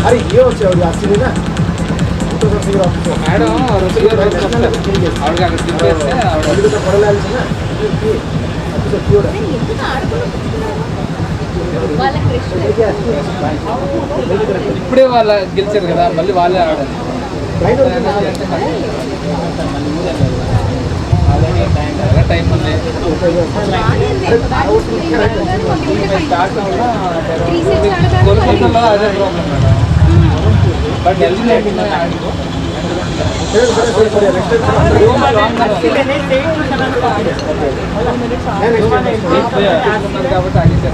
अरे ये వచ్చే వాడు అసిలేనా तो सब फिगर ऑफिस మేడం రసీదు ఆవిడకి అక్కడ తిప్పేస్తే ఆవిడ तो పడలాల్సిన तो क्यों ఇప్పుడే వాళ్ళ గెలిచారు కదా మళ్ళీ వాళ్ళే ఆడాలి టైం ఉంది కోల్కతాలో అదే ప్రాబ్లం మేడం బట్ కాబట్టి అడిగారు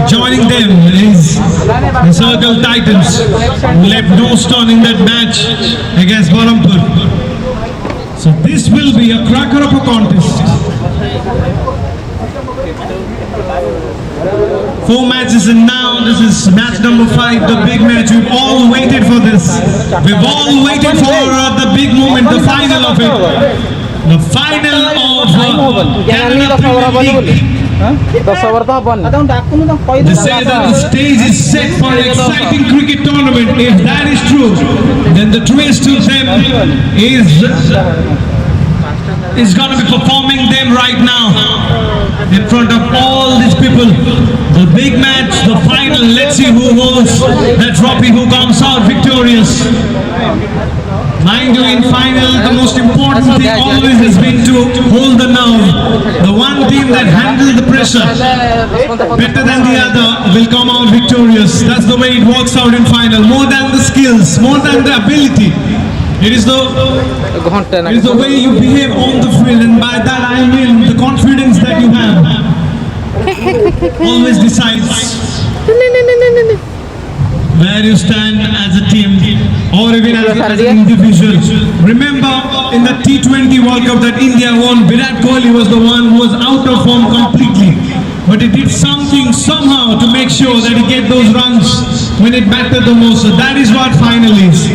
joining them is the Circle Titans, who left no stone in that match against Barampur. So this will be a cracker of a contest. 4 matches and now this is match number 5, the big match. We've all waited for this. We've all waited for the big moment, the final of it. The final of Canada Premier League. They say that the stage is set for an exciting cricket tournament. If that is true, then the twist to them is going to be performing them right now in front of all these people. The big match, the final. Let's see who holds that trophy, who comes out victorious. Mind you, in final, the most important thing always has been to hold the nerve. The one team that handles the pressure better than the other will come out victorious. That's the way it works out in final. More than the skills, more than the ability. It is the way you behave on the field, and by that I mean the confidence that you have always decides where you stand as a team or even as an individual. Remember, in the T20 World Cup that India won, Virat Kohli was the one who was out of form completely. But he did something somehow to make sure that he get those runs when it mattered the most. So that is what final is.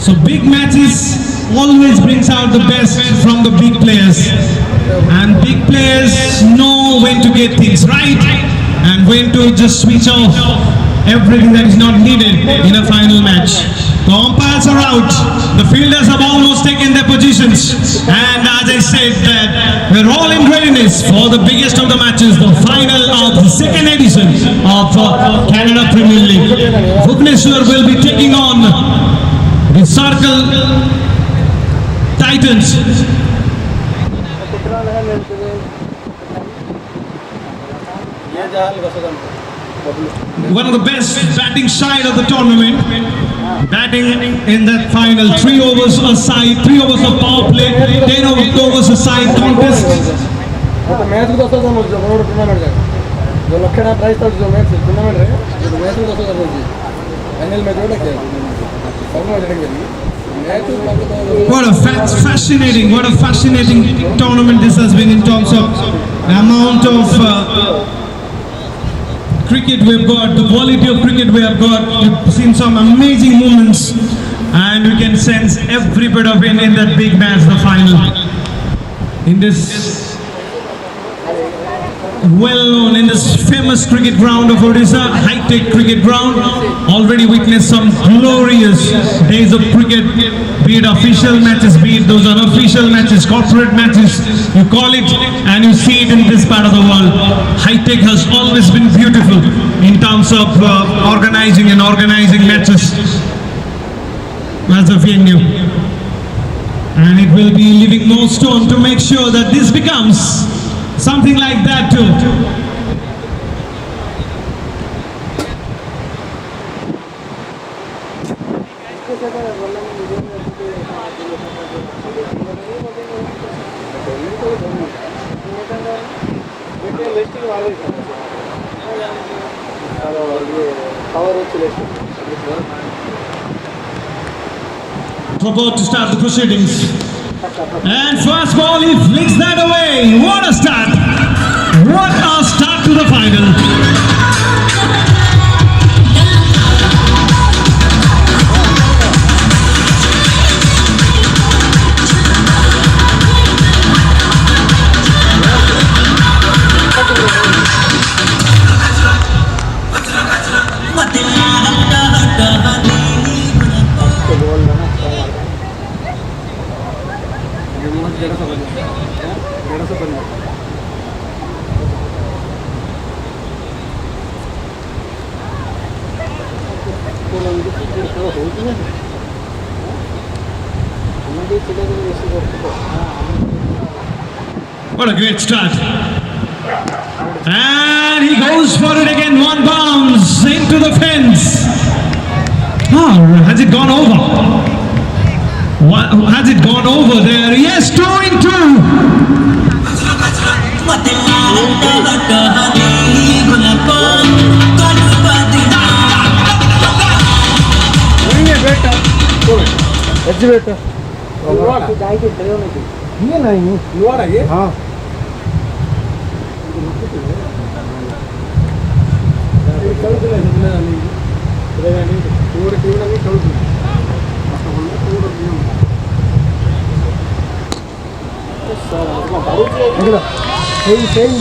So big matches always brings out the best from the big players. And big players know when to get things right and when to just switch off everything that is not needed in a final match. The umpires are out. The fielders have almost taken their positions. And as I said, that we're all in readiness for the biggest of the matches, the final of the second edition of Canada Premier League. Bhubaneswar will be taking on the Circle Titans. One of the best batting side of the tournament, batting in that final. 3 overs a side, 3 overs of power play, 10 overs a side contest. What a fascinating tournament this has been in terms of the amount of cricket we've got, the quality of cricket we have got. We've seen some amazing moments and we can sense every bit of it in that big match, the final. In this well-known, in this famous cricket ground of Odisha, high-tech cricket ground, already witnessed some glorious days of cricket, be it official matches, be it those unofficial matches, corporate matches, you call it and you see it in this part of the world. High-tech has always been beautiful in terms of organizing matches as a venue. And it will be leaving no stone to make sure that this becomes something like that too. About to start the proceedings. And first ball, he flicks that away. What a start! What a start to the final. What a great start. And he goes for it again. One bounce into the fence. Oh, has it gone over? Has it gone over there? Yes, 2-2. Exhibitor ये नहीं हाँ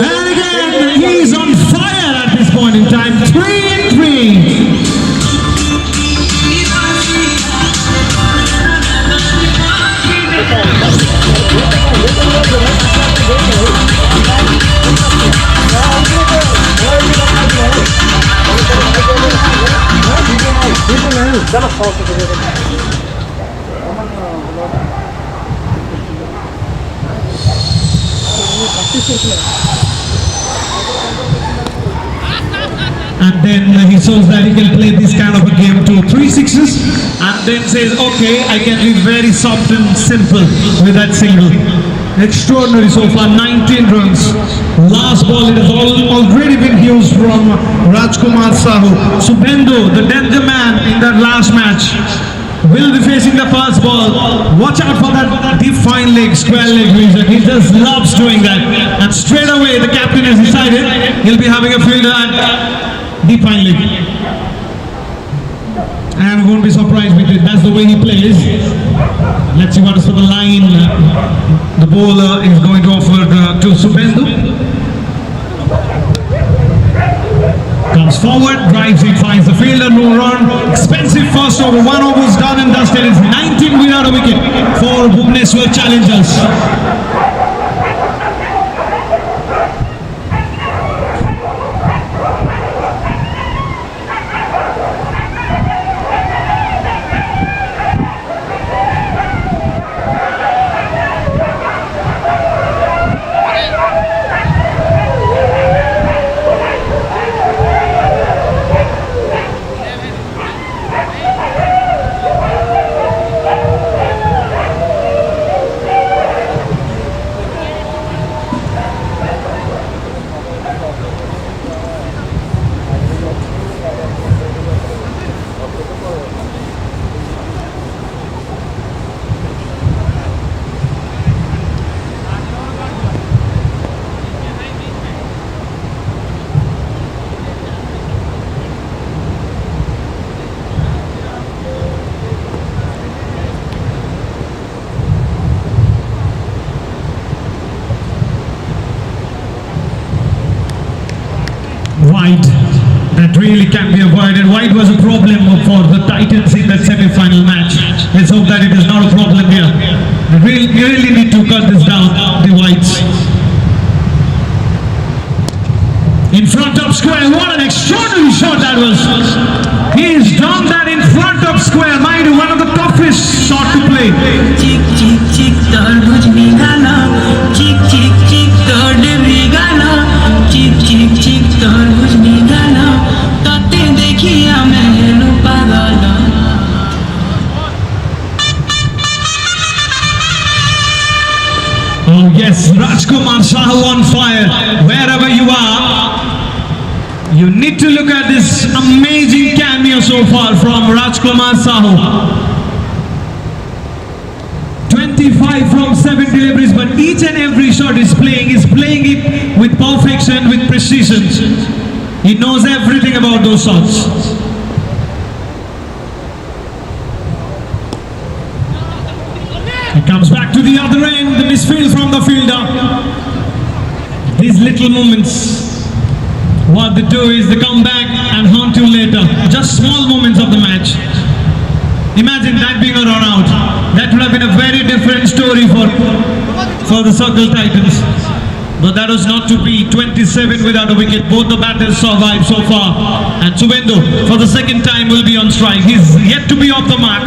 And again, he's on fire at this point in time. 3-3. And then he shows that he can play this kind of a game to 3 sixes and then says, okay, I can be very soft and simple with that single. Extraordinary so far, 19 runs. Last ball, it has already been used from Rajkumar Sahoo. Subhendu, the danger man in that last match, will be facing the first ball. Watch out for that deep fine leg, square leg vision. He just loves doing that. And straight away, the captain has decided he'll be having a fielder at deep fine leg. And won't be surprised with it. That's the way he plays. Let's see what is for the line. The bowler is going to offer to Subhendu. Comes forward, drives it, finds the fielder, no run. Expensive first over, 1 over is done and dusted. It's 19 without a wicket for Bhubaneswar Challengers. White, that really can be avoided. White was a problem for the Titans in that semi-final match. Let's hope that it is not a problem here. We really need to cut this down, the Whites. In front of square, what an extraordinary shot that was. He's done that in front of square. Mind you, one of the toughest shot to play. Chick chick chick tarbuj nigala, chick chick chick tarde nigala, chick chick chick tarbuj nigala, tate dekhiya mehnu pagala. Oh yes, Rajkumar Sahoo on fire. Wherever you are, you need to look at this amazing cameo so far from Rajkumar Sahoo. 25 from 7 deliveries, but each and every shot is playing it with perfection, with precision. He knows everything about those shots. He comes back to the other end, the misfield from the fielder. These little moments, what they do is they come back and haunt you later. Just small moments of the match. Imagine that being a run out. That would have been a very different story for the Circle Titans. But that was not to be. 27 without a wicket. Both the batters survived so far. And Subhendu, for the second time, will be on strike. He's yet to be off the mark.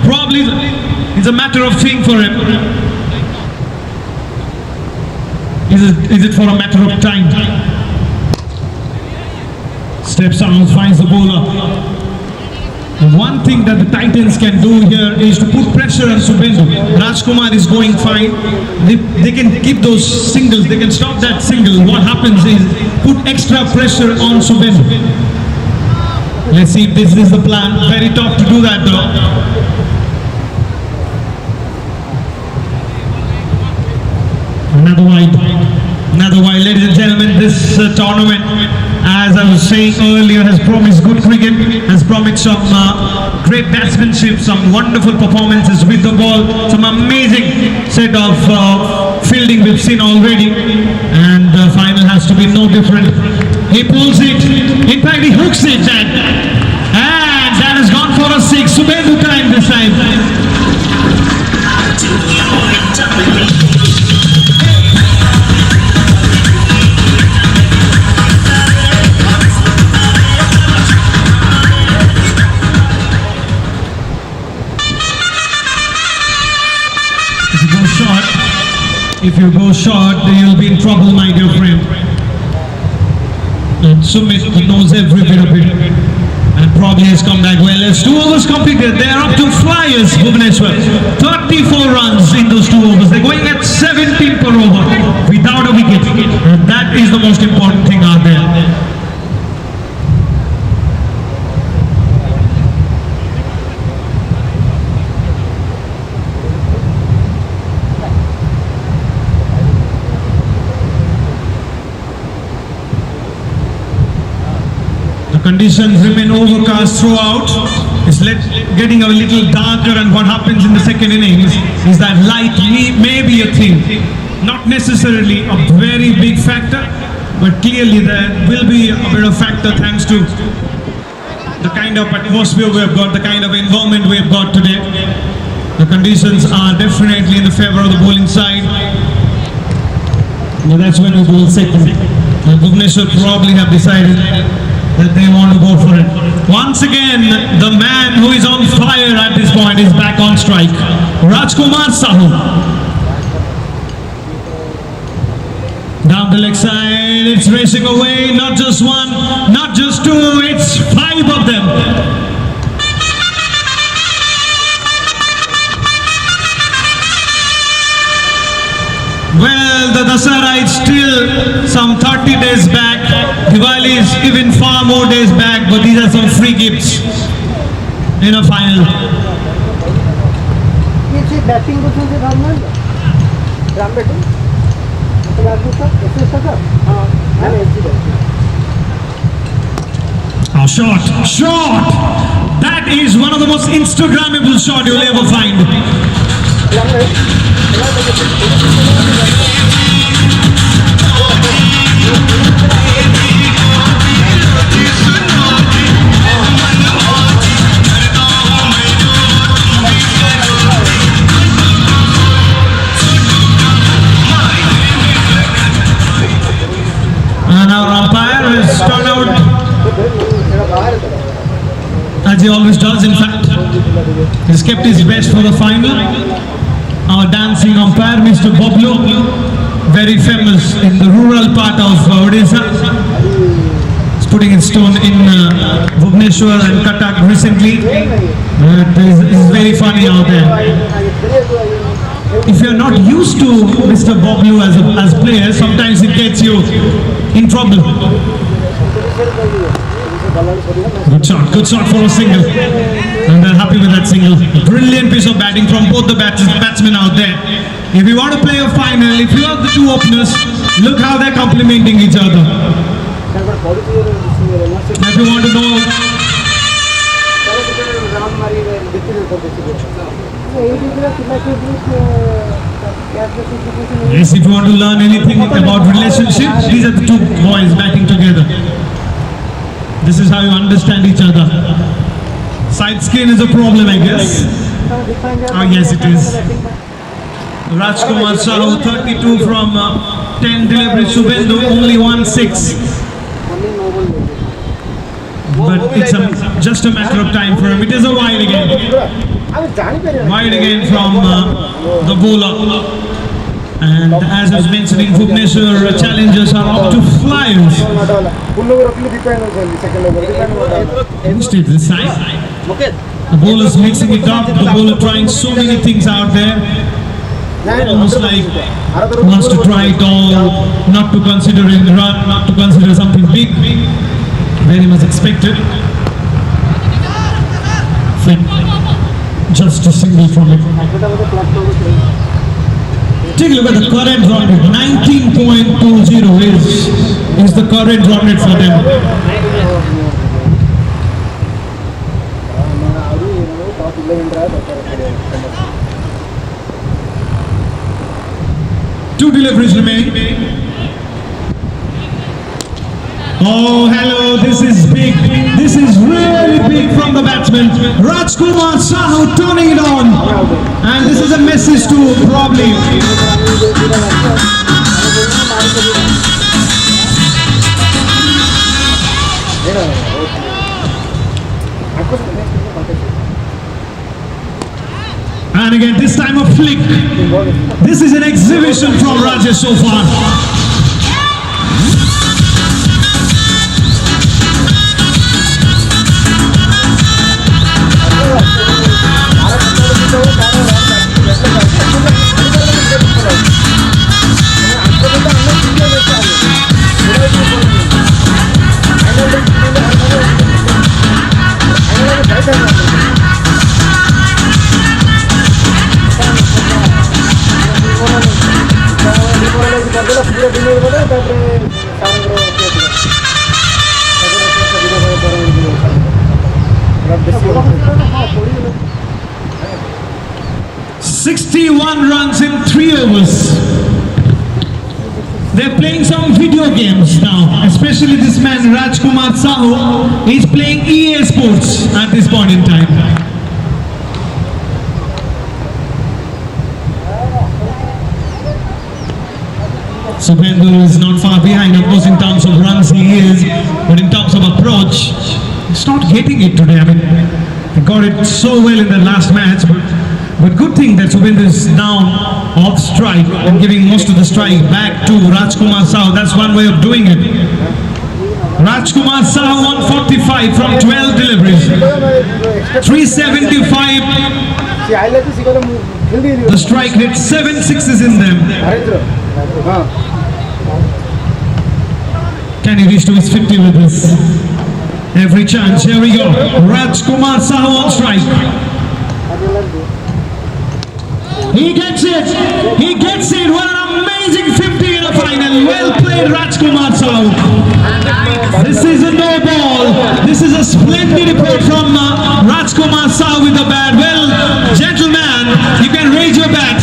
Probably it's a matter of thing for him. Is it for a matter of time? Steps out, finds the bowler. One thing that the Titans can do here is to put pressure on Subhendu. Rajkumar is going fine. They can keep those singles. They can stop that single. What happens is put extra pressure on Subhendu. Let's see if this is the plan. Very tough to do that though. Another wide. Another wide. Ladies and gentlemen, this tournament, as I was saying earlier, has promised good cricket, has promised some great batsmanship, some wonderful performances with the ball, some amazing set of fielding we've seen already, and the final has to be no different. He pulls it, in fact he hooks it, and that has gone for a 6. Subendu time this time. If you go short, you'll be in trouble, my dear friend. And Sumit knows every bit of it, and probably has come back well. As 2 overs completed, they are up to flyers, Bhubaneswar. 34 runs in those 2 overs. They're going at 17 per over without a wicket. And that is the most important thing out there. Conditions remain overcast throughout. It's getting a little darker, and what happens in the second innings is that light may be a thing. Not necessarily a very big factor, but clearly there will be a bit of factor thanks to the kind of atmosphere we have got, the kind of environment we have got today. The conditions are definitely in the favor of the bowling side. Well, that's when we bowl second. Bhubaneswar probably have decided that they want to go for it. Once again, the man who is on fire at this point is back on strike. Babul Sahoo. Down the leg side, it's racing away. Not just 1, not just 2, it's 5 of them. Well, the Dasara is still some 30 days back. Diwali is even far more days back, but these are some free gifts in a final. Oh, shot! That is one of the most Instagrammable shots you'll ever find. And our umpire has turned out as he always does. In fact, he's kept his best for the final. Our dancing umpire, Mr. Babul, very famous in the rural part of Odisha. He's putting his stone in Bhubaneswar and Cuttack recently. It's very funny out there. If you're not used to Mr. Babul as a player, sometimes it gets you in trouble. Good shot for a single, and they're happy with that single. Brilliant piece of batting from both the batsmen out there. If you want to play a final, if you have the 2 openers, look how they're complementing each other. If you want to know, yes, if you want to learn anything about relationships, these are the 2 boys batting together. This is how you understand each other. Side skin is a problem, I guess. Oh, yes, it is. Babul Sahoo, 32 from 10 deliveries. Subendu, only 1-6. But it's just a matter of time for him. It is a wide again. Wide again from the bowler. And as I was mentioning, Bhubaneswar challengers are up to flyers. Instead this side, the bowler's mixing it up. The bowler trying so many things out there. Almost like wants to try it all, not to consider a run, not to consider something big. Very much expected. Just a single from it. Take a look at the current run rate. 19.20 is the current run rate for them. Two deliveries remain. Oh, hello, this is big. This is really big from the batsman. Rajkumar Sahoo turning it on. And this is a message to probably. And again, this time a flick. This is an exhibition from Rajesh so far. Runs in 3 overs. They're playing some video games now, especially this man Rajkumar Sahoo. He's playing EA Sports at this point in time. Subhendu is not far behind, of course, in terms of runs he is, but in terms of approach, he's not getting it today. I mean, he got it so well in the last match, but good thing that Subhendu is now off strike and giving most of the strike back to Rajkumar Sahoo. That's one way of doing it. Rajkumar Sahoo 145 from 12 deliveries. 375. The strike hit 7 sixes in them. Can he reach to his 50 with this? Every chance. Here we go. Rajkumar Sahoo on strike. He gets it! He gets it! What an amazing 50 in the final! Well played, Rajkumar Sahoo. This is a no ball. This is a splendid report from Rajkumar Sahoo with the bat. Well, gentlemen, you can raise your bat.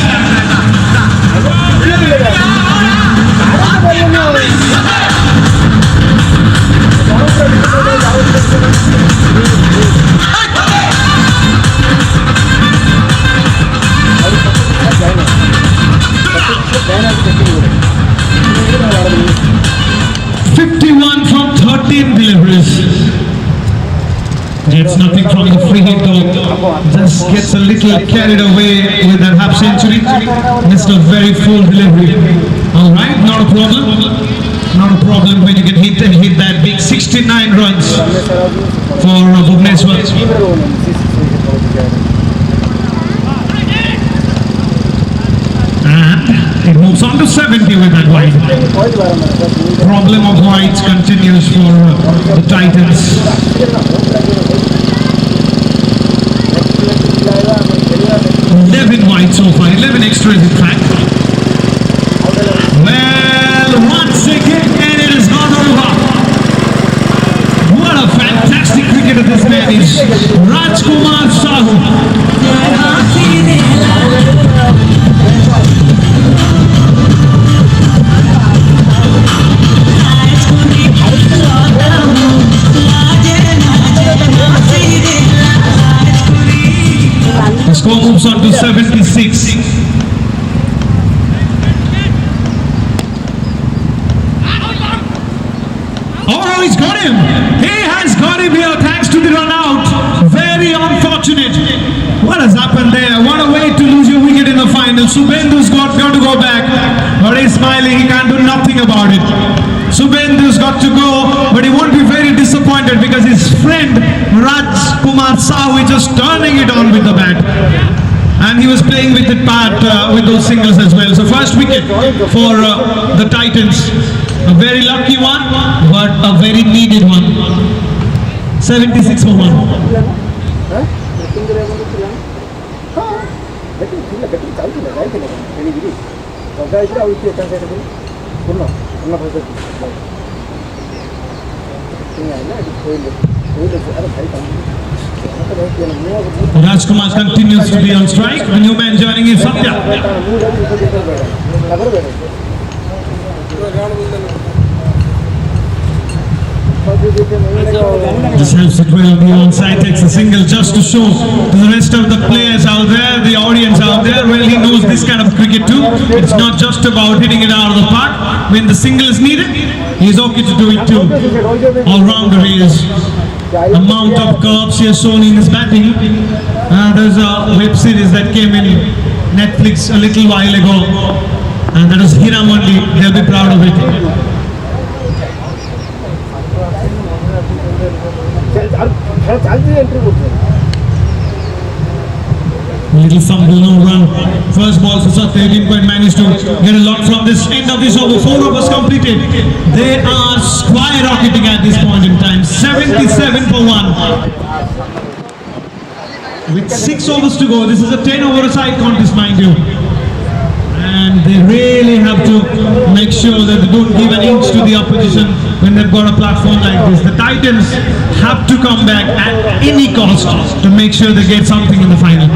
Gets nothing from the free hit though. Just gets a little carried away with that half century. Missed a very full delivery. Alright, not a problem. Not a problem when you can hit that big 69 runs for Bhubaneswar. And it moves on to 70 with that wide. Problem of wides continues for the Titans. 11 wide so far, 11 extras in fact. Well, once again, and it is not over. What a fantastic cricketer this man is. Rajkumar Sahoo. The score moves on to 76. Oh, he's got him. He has got him here thanks to the run out. Very unfortunate. What has happened there? What a way to lose your wicket in the final. Subhendu's got to go back. But he's smiling. He can't do nothing about it. Subhendu's got to go, but he won't be very disappointed because his friend Rajkumar Sahoo is just turning it on with the bat. And he was playing with it part with those singles as well. So first wicket for the Titans. A very lucky one, but a very needed one. 76 for 1. जगह आउ किए एका side पूर्ण पूर्ण पैसा Rajkumar continues to be on strike. The new man joining is Satya. This helps it well. The onside takes a single just to show to the rest of the players out there, the audience out there, well, he knows this kind of cricket too. It's not just about hitting it out of the park. When the single is needed, he's okay to do it too. All-rounder he is. Amount of curves he has shown in his batting. There's a web series that came in Netflix a little while ago, and that is Hiramandi. They'll be proud of it. Little fumble, no run. First ball for Satya, he didn't quite manage to get a lot from this end of this over. 4 overs completed. They are skyrocketing at this point in time. 77 for 1. With 6 overs to go, this is a 10 over side contest, mind you. And they really have to make sure that they don't give an inch to the opposition when they've got a platform like this. The Titans have to come back at any cost to make sure they get something in the final.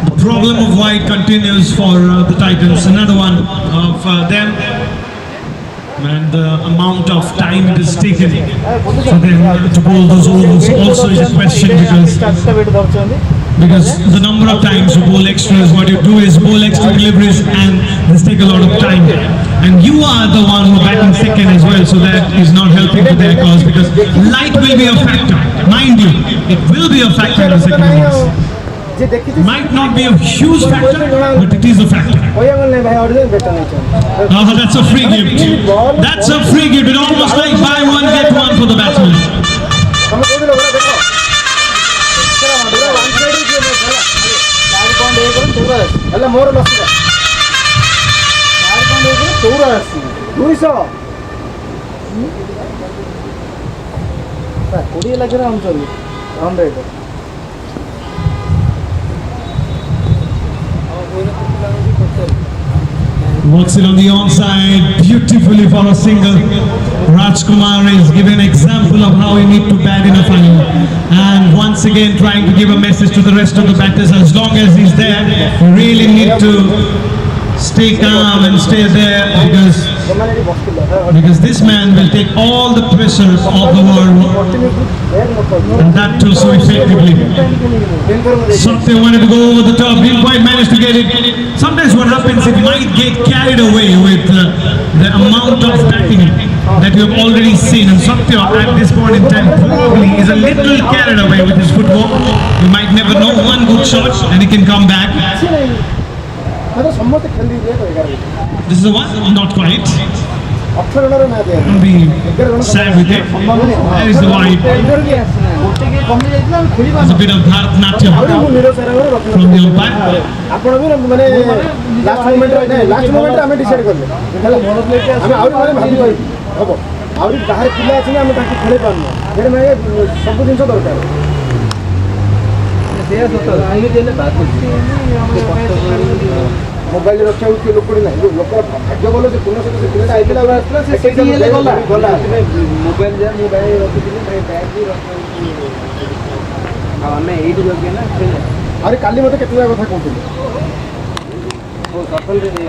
The problem of wide continues for the Titans. Another one of them, and the amount of time it is taken for them to bowl those overs also is a question, because the number of times you bowl extras, what you do is bowl extra deliveries, and this take a lot of time. And you are the one who batting second as well, so that is not helping to their cause, because light will be a factor. Mind you, it will be a factor in the second innings. Might not be a huge factor, but it is a factor. That's a free gift. That's a free gift. It's almost like buy one, get one for the batsman. Works it on the onside beautifully for a single. Rajkumar is giving an example of how you need to bat in a final, and once again trying to give a message to the rest of the batters. As long as he's there, you really need to stay calm and stay there, because this man will take all the pressure of the world, and that too so effectively. Satya wanted to go over the top, didn't quite manage to get it. Sometimes what happens, it might get carried away with the amount of batting that you have already seen, and Satya at this point in time probably is a little carried away with his football. You might never know, one good shot and he can come back. This is the one? Not quite. Don't be sad with it. There is the wide. There's a bit of Bharatanatyam from the umpire. Mobile रखा लोक ना लोक भाग्य भल से पुनः सहित पिला मोबाइल जा मोबाइल रखी ना अरे काली मत के कथा कहते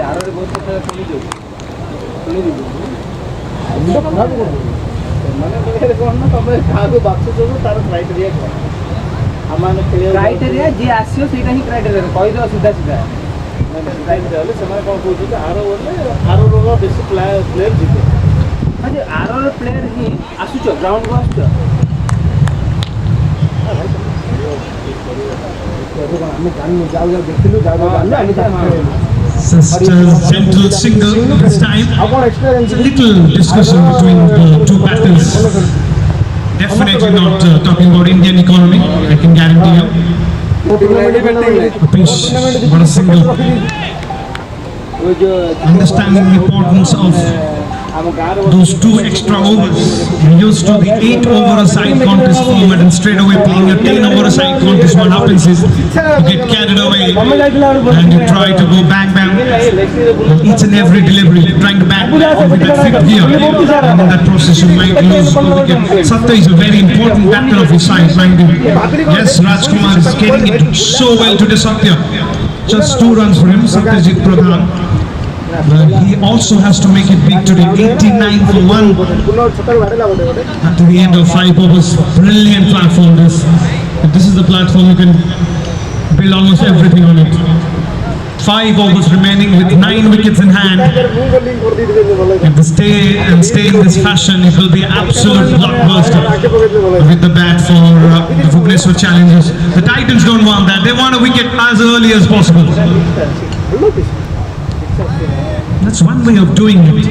आर बहुत कथा शुणी कौन ना तुम क्या बाछुच तार क्राइटेरिया क्राइटेरिया जी आसो से क्राइटेरिया कहीद सीधा सीधा आर बेस प्लेयर जीते आर प्लेयर ही आसुच ग्राउंड को आसुच Gentle single this time. Little discussion between the two batters. Definitely not talking about Indian economy, I can guarantee you. A pitch, what a single. Understanding the importance of those 2 extra overs. We're used to the 8 over a side contest format and straight away playing a 10 over a side contest. What happens is you get carried away and you try to go bang bang each and every delivery, trying to bang with that 5th gear, and in that process you might lose a wicket. Satya is a very important captain of his side, mind you. Yes, Rajkumar is getting it so well today. Satya, just 2 runs for him, Satyajit Pradhan. But he also has to make it big today. 89 for 1 at the end of 5 overs. Brilliant platform this. This is the platform you can build almost everything on it. 5 overs remaining with 9 wickets in hand. If they stay in this fashion, it will be absolute blockbuster with the bat for the Bhubaneswar Challengers. The Titans don't want that. They want a wicket as early as possible. That's one way of doing it.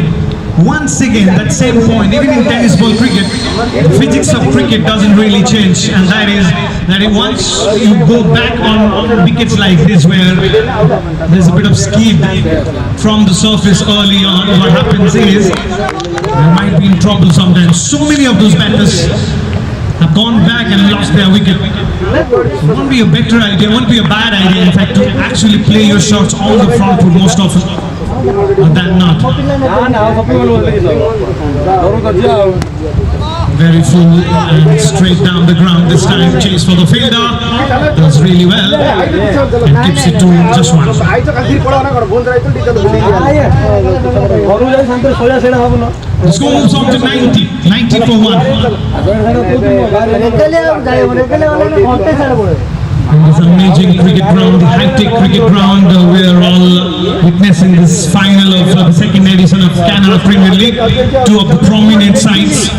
Once again, that same point, even in tennis ball cricket, the physics of cricket doesn't really change, and that is that once you go back on wickets like this, where there's a bit of skid from the surface early on, what happens is they might be in trouble sometimes. So many of those batters have gone back and lost their wicket. It won't be a better idea, it won't be a bad idea, in fact, to actually play your shots on the front foot most often than not. Very full and straight down the ground this time. Chase for the fielder, does really well and keeps it to just 1. The score moves on to 90 for 1. And this amazing cricket ground, the high-tech cricket ground, we are all witnessing this final of the 2nd edition of CANARA Premier League. 2 of the prominent sides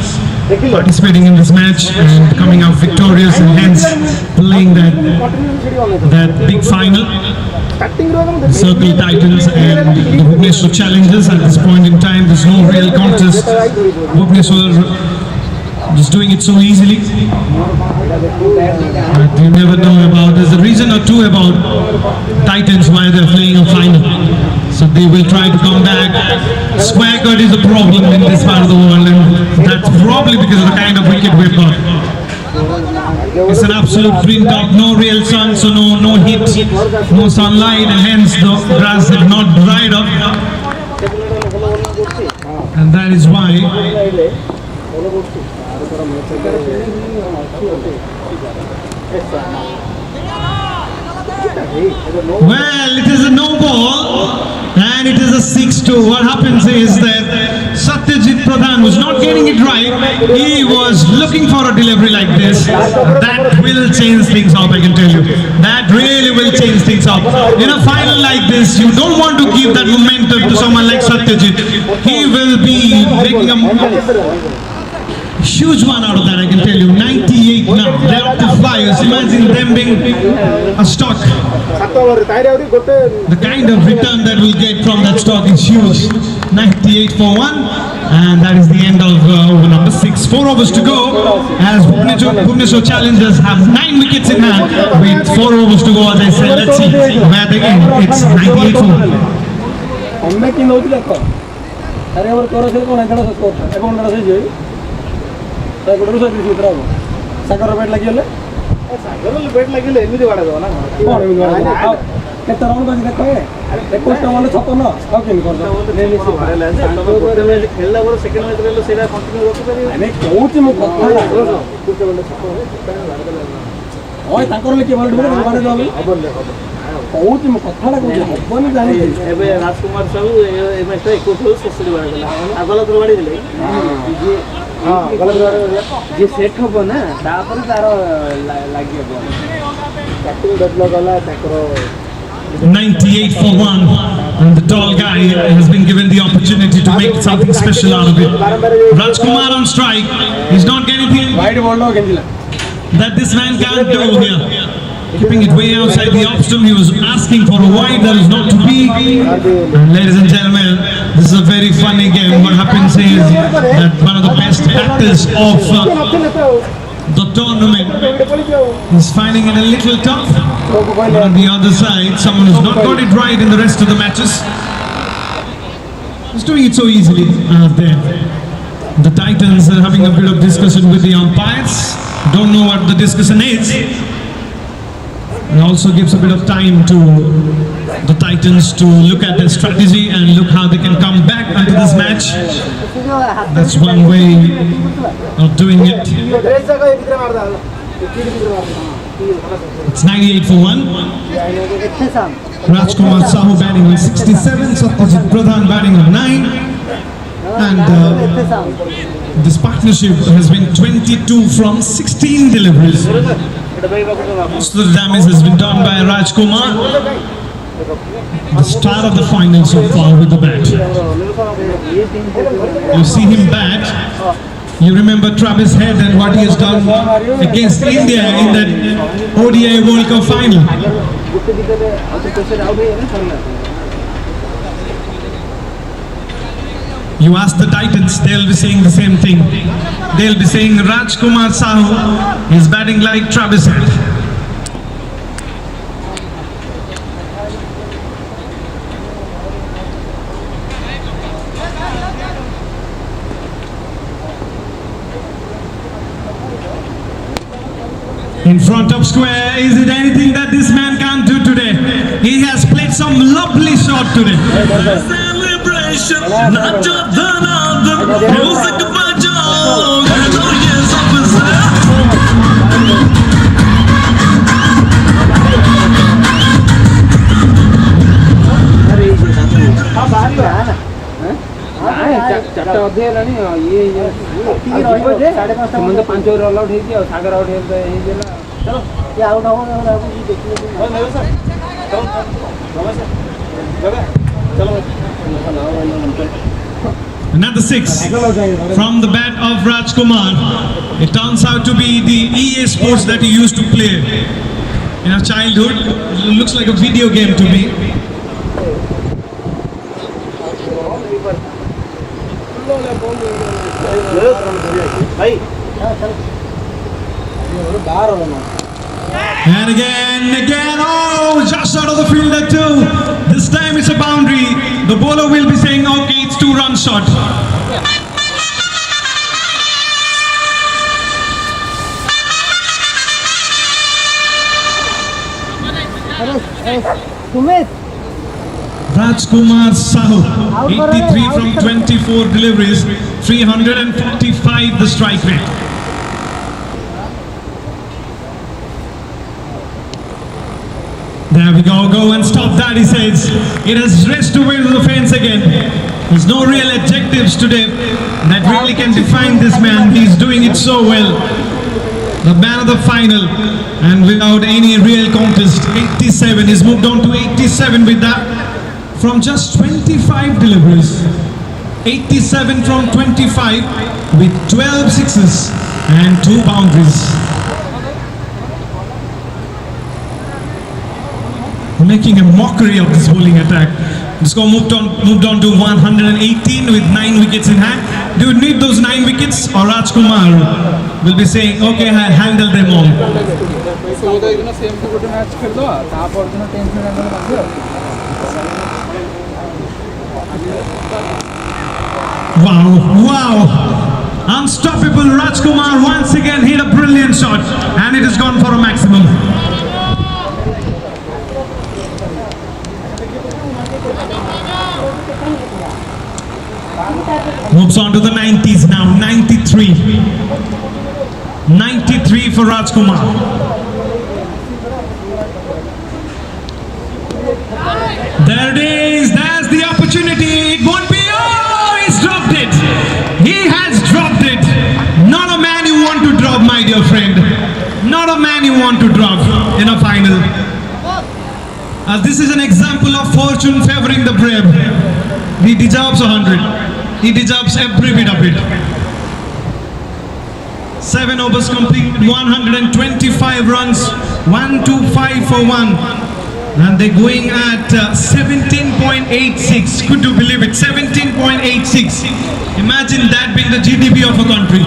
participating in this match and coming out victorious, and hence playing that big final. The Circle Titans and the Bhubaneswar Challengers. At this point in time, there's no real contest. Bhubaneswar just doing it so easily. But you never know about, there's a reason or two about Titans why they're playing a final. So they will try to come back. Square cut is a problem in this part of the world, and that's probably because of the kind of wicket we've got. It's an absolute print out, no real sun, so no heat, no sunlight, and hence the grass did not dried up. And that is why well, it is a no ball and it is a 6-2. What happens is that Satyajit Pradhan was not getting it right. He was looking for a delivery like this. That will change things up, I can tell you. That really will change things up. In a final like this, you don't want to give that momentum to someone like Satyajit. He will be making a huge one out of that, I can tell you. 98 now, they're up to Flyers. Imagine them being a stock. The kind of return that we'll get from that stock is huge. 98 for 1, and that is the end of over number 6. 4 overs to go as Bhubaneswar Challengers have 9 wickets in hand with 4 overs to go, as I said. Let's see where they end. It's 98 for 1. ସାଗର ବେଟ୍ ଲାଗିଗଲେ ଏମିତି ବାଡ଼େଇଦେବ ନା କେତେ run ବାଜି ଦେଖ 21ଟା ball 56 ଆଉ କେମିତି କରିଦେବ ଖେଳିଲା ପରେ ସେକେଣ୍ଡ ମ୍ୟାଚ୍ ରହିଲେ ସେଇଟା କଣ୍ଟିନ୍ୟୁ ରଖିପାରିବେ। କହୁଛି ମୁଁ କଥା ହଁ ତାଙ୍କର କିଏ ବଲ୍ ବାଡ଼େଇଦେବ କହୁଛି ମୁଁ କଥାଟା କହୁଛି ହବନି ଜାଣିଛି। ଏବେ ରାଜକୁମାର ସାହୁ ଏ ମ୍ୟାଚ୍ଟା 21 60 ବାଡ଼େଇଦେଲା ଆଉ ଗଲା ଥର ବାଡ଼େଇଦେଲେ ଯେ ସେଟ୍ ହବ ନା ତାପରେ ତାର ଲାଗିବ 98 for 1, and the tall guy has been given the opportunity to make something special out of it. Rajkumar on strike, he's not getting that this man can't do here. Keeping it way outside the off stump, he was asking for a wide that is not to be. And ladies and gentlemen, this is a very funny game. What happens is that one of the best batters of the tournament is finding it a little tough. On the other side, someone who's not got it right in the rest of the matches is doing it so easily there. The Titans are having a bit of discussion with the umpires. Don't know what the discussion is. It also gives a bit of time to the Titans to look at their strategy and look how they can come back into this match. That's one way of doing it. It's 98 for 1. Rajkumar Sahoo batting on 67, Satyajit Pradhan batting on 9. And this partnership has been 22 from 16 deliveries. Most of the damage has been done by Rajkumar, the star of the final so far with the bat. You see him bat. You remember Travis Head and what he has done against India in that ODI World Cup final. You ask the Titans, they'll be saying the same thing. They'll be saying Rajkumar Sahoo is batting like Travis Head. In front of square, is it anything that this man can't do today? He has played some lovely shot today. Celebration, not just the music Parjang. Yes, चार्टा अध्याय हेलानी ये संबंध 5 over all out हे कि सागर out हे चलो ये out हो Another 6 from the bat of Rajkumar. It turns out to be the EA Sports that he used to play in our childhood. It looks like a video game to me. And again, oh, just out of the fielder too. This time it's a boundary. The bowler will be saying, okay, it's 2-run shot. Rajkumar Sahoo, 83 from 24 deliveries, 345 the strike rate. There we go and stop that, he says. It has raced away to the fence again. There's no real adjectives today that really can define this man. He's doing it so well. The man of the final, and without any real contest, 87. He's moved on to 87 with that. From just 25 deliveries, 87 from 25 with 12 sixes and 2 boundaries. Making a mockery of this bowling attack. The score moved on to 118 with 9 wickets in hand. Do you need those 9 wickets, or Rajkumar will be saying, okay, I handle them all. Wow. Unstoppable Rajkumar once again hit a brilliant shot, and it has gone for a maximum. Moves on to the 90s now, 93. 93 for Rajkumar. There it is, there's the opportunity. It won't be, oh, he's dropped it. He has dropped it. Not a man you want to drop, my dear friend. Not a man you want to drop in a final. This is an example of fortune favoring the brave. He deserves 100. He deserves every bit of it. 7 overs complete, 125 runs, 125 for 1. And they're going at 17.86. Could you believe it? 17.86. Imagine that being the GDP of a country.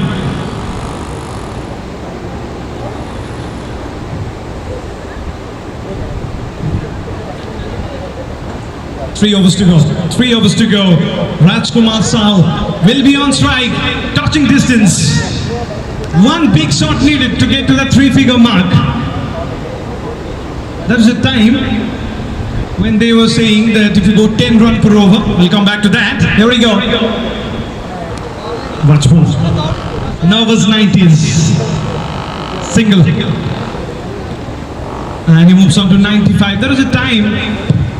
3 overs to go. 3 overs to go. Rajkumar Sahoo will be on strike. Touching distance. One big shot needed to get to that 3-figure mark. There was a time when they were saying that if you go 10 runs per over, we'll come back to that. Here we go. Rajpur. Nervous 90s. Single. And he moves on to 95. There was a time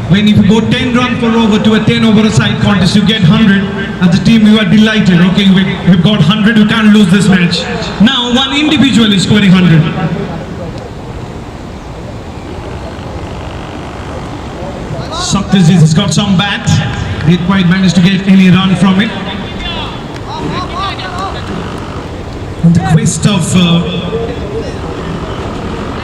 when if you go 10 runs per over to a 10 over a side contest, you get 100. As a team, you are delighted. Okay, we've got 100, we can't lose this match. Now, one individual is scoring 100. Satyajit has got some bat. Didn't quite manage to get any run from it. On the quest of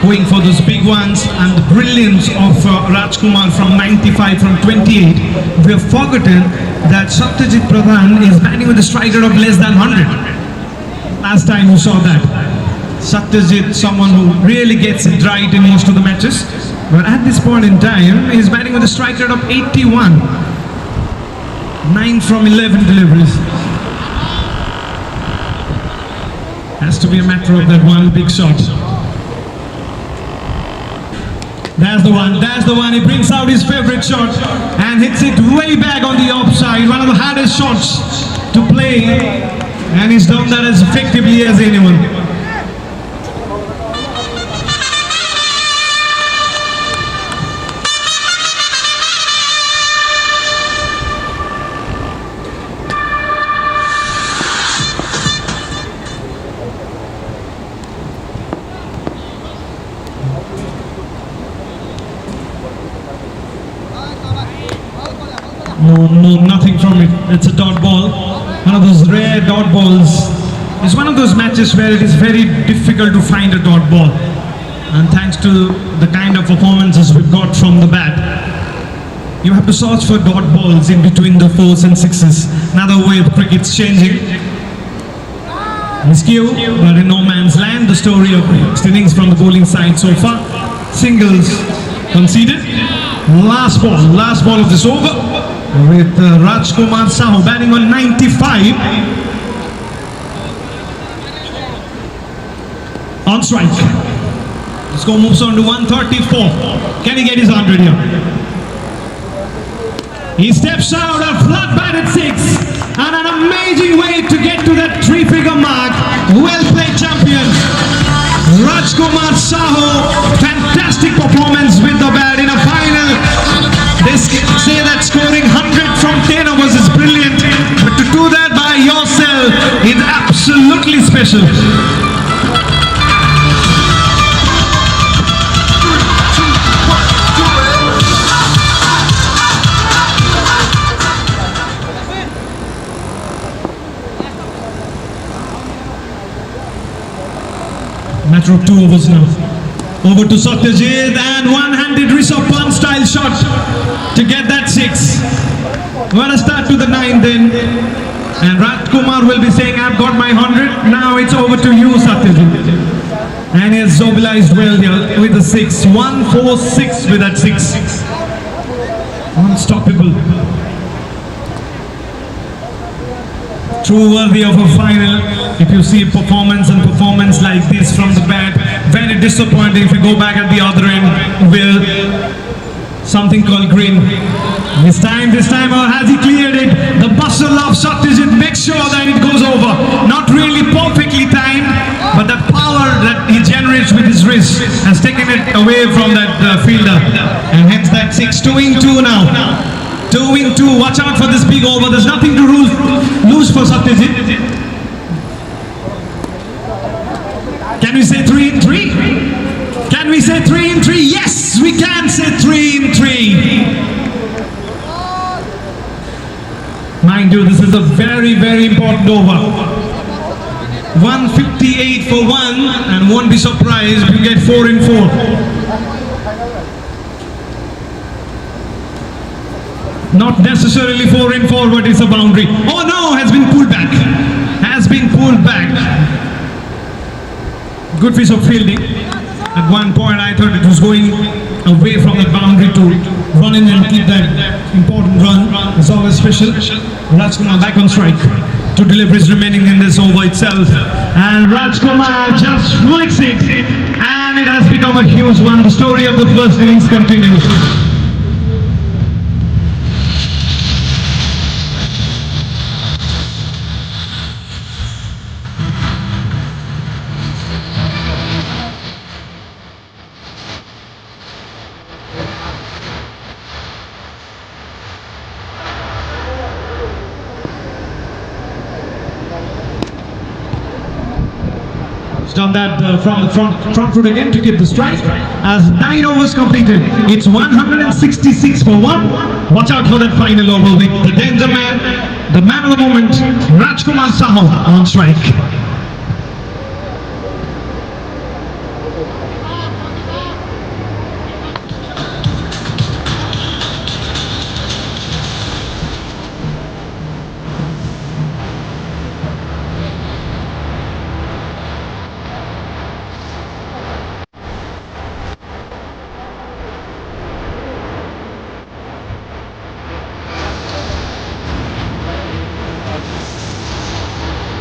going for those big ones and the brilliance of Rajkumar from 95, from 28, we have forgotten that Satyajit Pradhan is batting with a strike rate of less than 100. Last time we saw that. Satyajit, someone who really gets it right in most of the matches, but at this point in time, he is batting with a strike rate of 81. 9 from 11 deliveries. Has to be a matter of that one big shot. That's the one, he brings out his favorite shot and hits it way back on the offside, one of the hardest shots to play, and he's done that as effectively as anyone. No, nothing from it. It's a dot ball. One of those rare dot balls. It's one of those matches where it is very difficult to find a dot ball. And thanks to the kind of performances we've got from the bat, you have to search for dot balls in between the 4s and 6s. Another way of cricket's changing. Miscue, but in no man's land. The story of innings from the bowling side so far. Singles conceded. Last ball of this over. With Rajkumar Sahoo batting on 95. On strike. The score moves on to 134. Can he get his 100 here? He steps out, a flat bat at 6. And an amazing way to get to that 3-figure mark. Well played, champion. Rajkumar Sahoo, fantastic performance with the bat in a final. They say that scoring 100 from 10 overs is brilliant, but to do that by yourself is absolutely special. Matter of 2 overs now. Over to Satyajit and one-handed Rishabh Pant style shot to get that 6. What a start to the 9 then. And Rajkumar will be saying, I've got my 100. Now it's over to you, Satyajit. And he has mobilized well here with the 6. 1-4-6 with that 6. Unstoppable. True worthy of a final. If you see performance like this from the bat, very disappointing if you go back at the other end with something called green. This time, or has he cleared it? The bustle of Satyajit makes sure that it goes over. Not really perfectly timed, but the power that he generates with his wrist has taken it away from that fielder. And hence that 6, 2-2 now. 2-2, watch out for this big over. There's nothing to lose for Satyajit. Can we say 3-3? Can we say 3-3? Yes, we can say 3-3. Mind you, this is a very, very important over. 158 for 1, and won't be surprised if you get 4-4. Not necessarily 4-4, but it's a boundary. Oh no, has been pulled back. Has been pulled back. Good piece of fielding. At one point I thought it was going away from the boundary to run in and keep that important run. It's always special. Rajkumar back on strike. 2 deliveries remaining in this over itself. And Rajkumar just flicks it. And it has become a huge one. The story of the first innings continues. Done that from the front foot again to get the strike. As 9 overs completed, it's 166 for 1. Watch out for that final over with the danger man, the man of the moment, Rajkumar Sahoo on strike.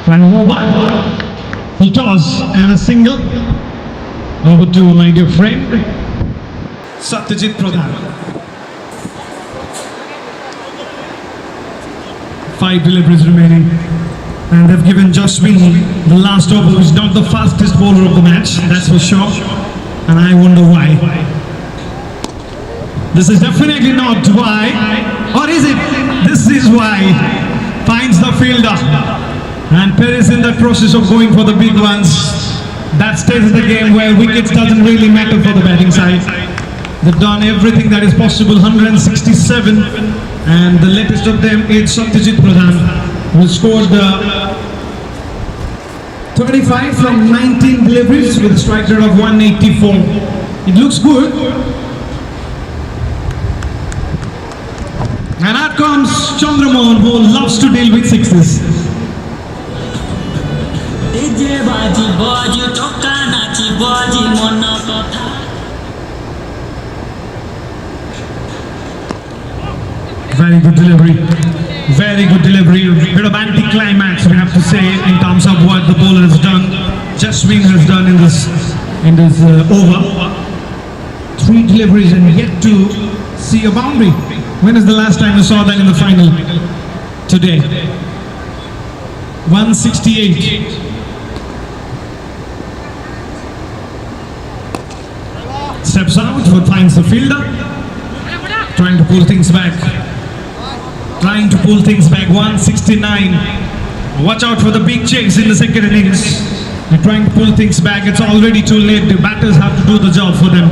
And over, full toss and a single over to my dear friend Satyajit Pradhan. 5 deliveries remaining, and they've given Jaswin the last over, who is not the fastest bowler of the match, that's for sure, and I wonder why. This is definitely not why, or is it? This is why. Finds the fielder. And Perez in the process of going for the big ones. That stage of the game where wickets doesn't really matter for the batting side. They've done everything that is possible, 167. And the latest of them is Satyajit Pradhan, who scored 35 from 19 deliveries with a strike rate of 184. It looks good. And out comes Chandramohan, who loves to deal with sixes. Very good delivery. Very good delivery. A bit of anti-climax, we have to say, in terms of what the bowler has done. Jaswin has done in this over. 3 deliveries and yet to see a boundary. When is the last time you saw that in the final? Today. 168. Steps out, but finds the fielder. Trying to pull things back. 169. Watch out for the big chase in the second innings. They're trying to pull things back. It's already too late. The batters have to do the job for them,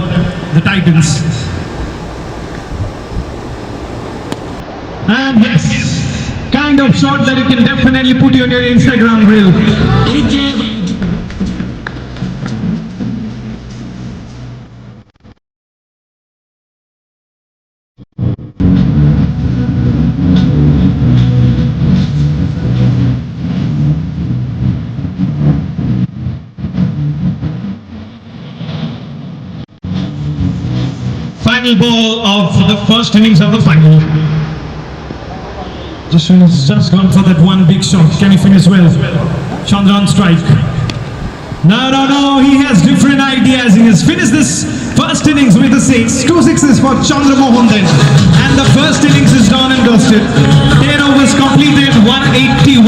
the Titans. And yes, kind of shot that you can definitely put on your Instagram reel. Final ball of the first innings of the final. Jaswin has just gone for that one big shot. Can he finish well? Chandra on strike. No, he has different ideas. He has finished this first innings with a 6. 2 sixes for Chandra Mohan then. And the first innings is done and dusted. 10 overs completed. 181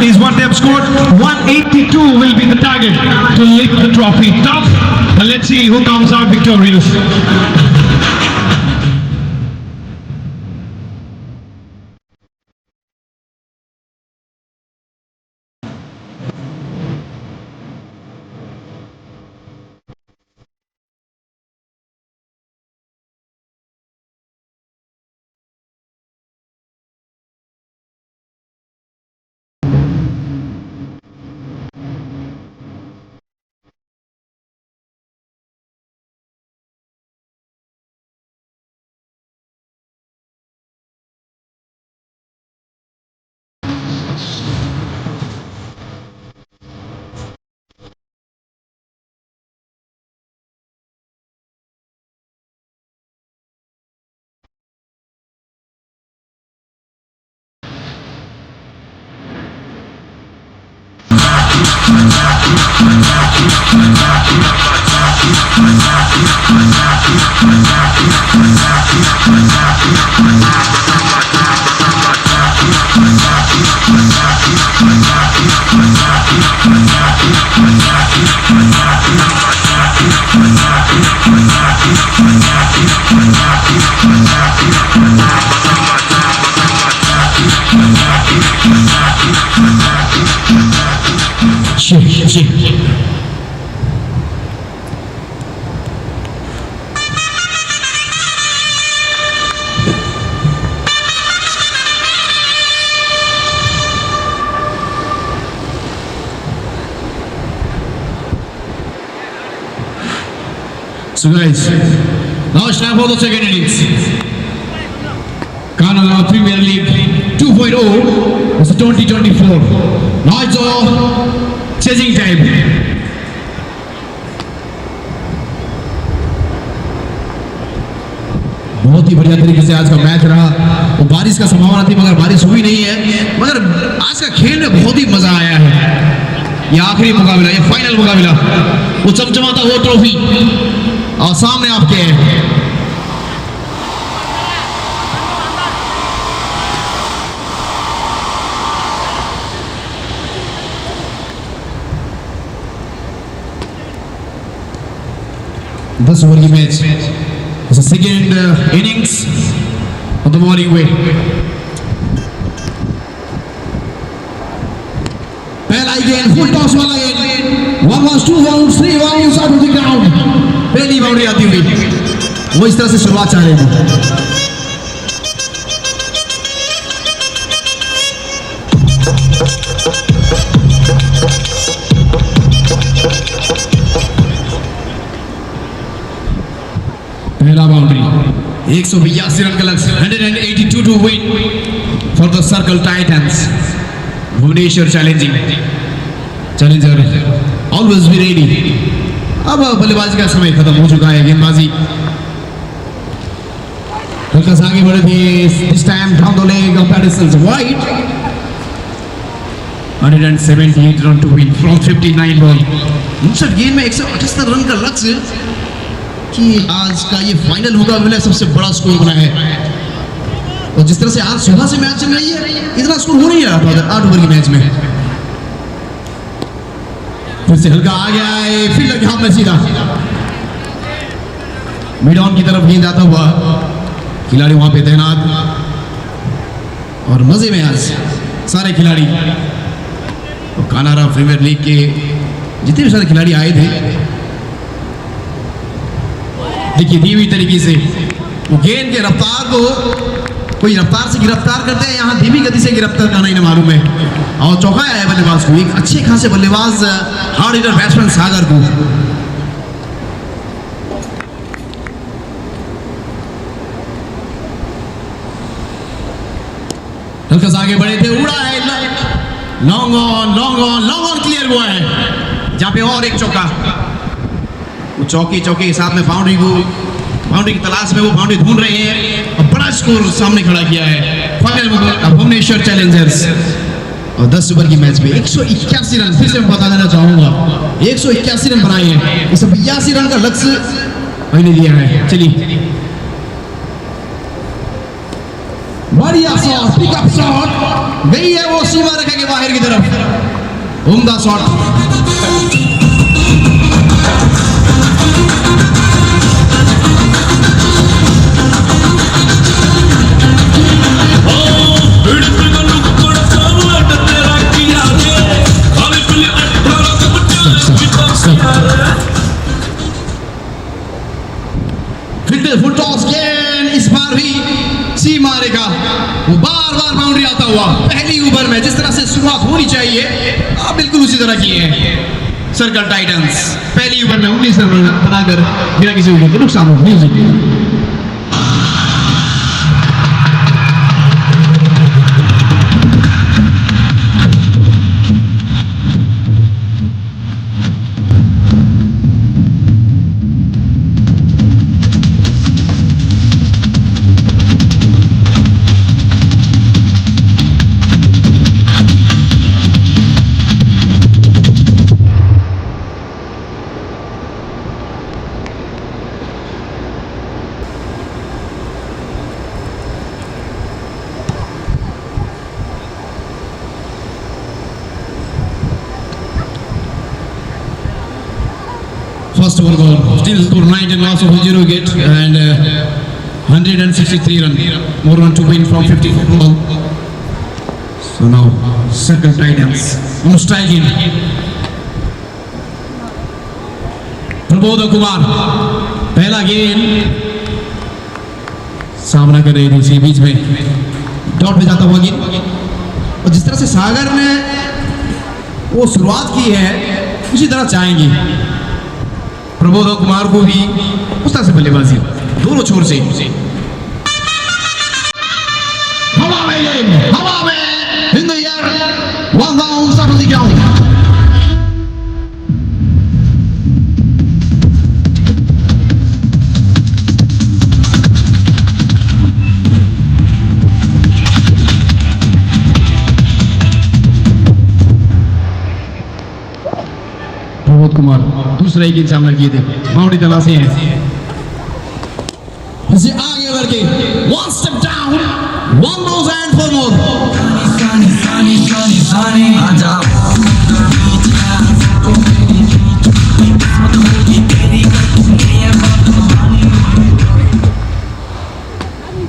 is what they have scored. 182 will be the target to lift the trophy. Tough, but let's see who comes out victorious. So guys, now it's time for the second innings. CANARA Premier League 2.0 is 2024. Now it's all chasing time. बहुत ही बढ़िया तरीके से आज का match रहा। वो बारिश का संभावना थी मगर बारिश हुई नहीं है। मगर आज का खेल में बहुत ही मजा आया है। ये आखिरी मुकाबला, ये फाइनल मुकाबला, वो चमचमाता वो ट्रॉफी और सामने आपके है। This over the match is the second innings of the morning way. पहला गेंद फुल टॉस वाला गेंद, 1 balls 2 balls 3 balls out of the ground. पहली बाउंड्री आती हुई वो इस तरह से शुरुआत चाह रहे थे। पहला बाउंड्री 182 रन का लक्ष्य, 182 to win for the Circle Titans. Bhubaneswar challenger always be ready. अब बल्लेबाजी का समय खत्म हो चुका है। गेंदबाजी हल्का सा आगे बढ़े थे। This time down the leg of Patterson's wide. 178 run to win from 59 ball. 59 गेंद में 178 रन का लक्ष्य कि आज का ये फाइनल मुकाबला सबसे बड़ा स्कोर बना है। और जिस तरह से आज सुबह से मैच चल रही है, इतना स्कोर हो नहीं रहा था 8 ओवर के मैच में। फिर से हल्का आ गया है, फील्डर के हाथ में सीधा मिड ऑन की तरफ गेंद आता हुआ, खिलाड़ी वहां पे तैनात और मजे में आज सारे खिलाड़ी। तो कानारा प्रीमियर लीग के जितने भी सारे खिलाड़ी आए थे, देखिए दी हुई तरीके से वो गेंद के रफ्तार को कोई रफ्तार से गिरफ्तार करते हैं, यहाँ धीमी गति से गिरफ्तार करना इन्हें मालूम है। और चौकाया है बल्लेबाज को, एक अच्छे खासे बल्लेबाज हार्ड हिटर बैट्समैन सागर को। हल्का सा आगे बढ़े थे, उड़ा है, लॉन्ग ऑन क्लियर हुआ है, जहां पे और एक चौका। वो चौकी के साथ में बाउंड्री की तलाश में वो बाउंड्री ढूंढ रहे हैं और बड़ा स्कोर सामने खड़ा किया है। फाइनल भुवनेश्वर चैलेंजर्स और 10 ओवर की मैच में 181 रन, फिर से मैं बता देना चाहूंगा 181 रन बनाए हैं। इस 82 रन का लक्ष्य मैंने दिया है। चलिए बढ़िया शॉट, पिकअप शॉट गई है वो सीमा रेखा के बाहर की तरफ, उम्दा शॉट। फुल टॉस गेंद, इस बार भी सीमा रेखा, वो बार बाउंड्री आता हुआ। पहली ओवर में जिस तरह से शुरुआत होनी चाहिए बिल्कुल उसी तरह की है सर्कल टाइटंस। पहली ओवर में 19 रन बनाकर बिना किसी विकेट के नुकसान हो। Music First over gone. Still score 9 and loss of 0 wicket and 163 run. More run to win from 54 ball. So now second Titans on striking. Prabodh Kumar पहला गेंद सामना कर रहे थे इसी बीच में डॉट पे जाता हुआ गेंद और जिस तरह से सागर ने वो शुरुआत की है उसी तरह चाहेंगे प्रबोध कुमार को भी उस तरह से बल्लेबाजी दोनों छोर से हवा में in the air one down start of the ground. Prabodh Kumar दूसरा एक सामना किए थे बाउंड्री तलाशी है इसे आगे करके one step down one goes and four more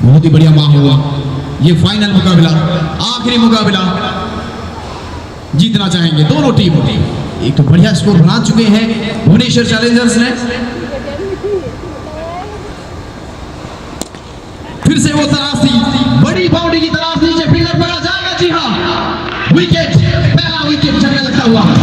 बहुत ही बढ़िया माहौल हुआ ये फाइनल मुकाबला आखिरी मुकाबला जीतना चाहेंगे दोनों टीम एक तो बढ़िया स्कोर बना चुके हैं भुवनेश्वर चैलेंजर्स ने फिर से वो तराशी बड़ी बाउंड्री की तराश नीचे फील्डर पर आ जाएगा जी हाँ विकेट पहला विकेट चलने लगता हुआ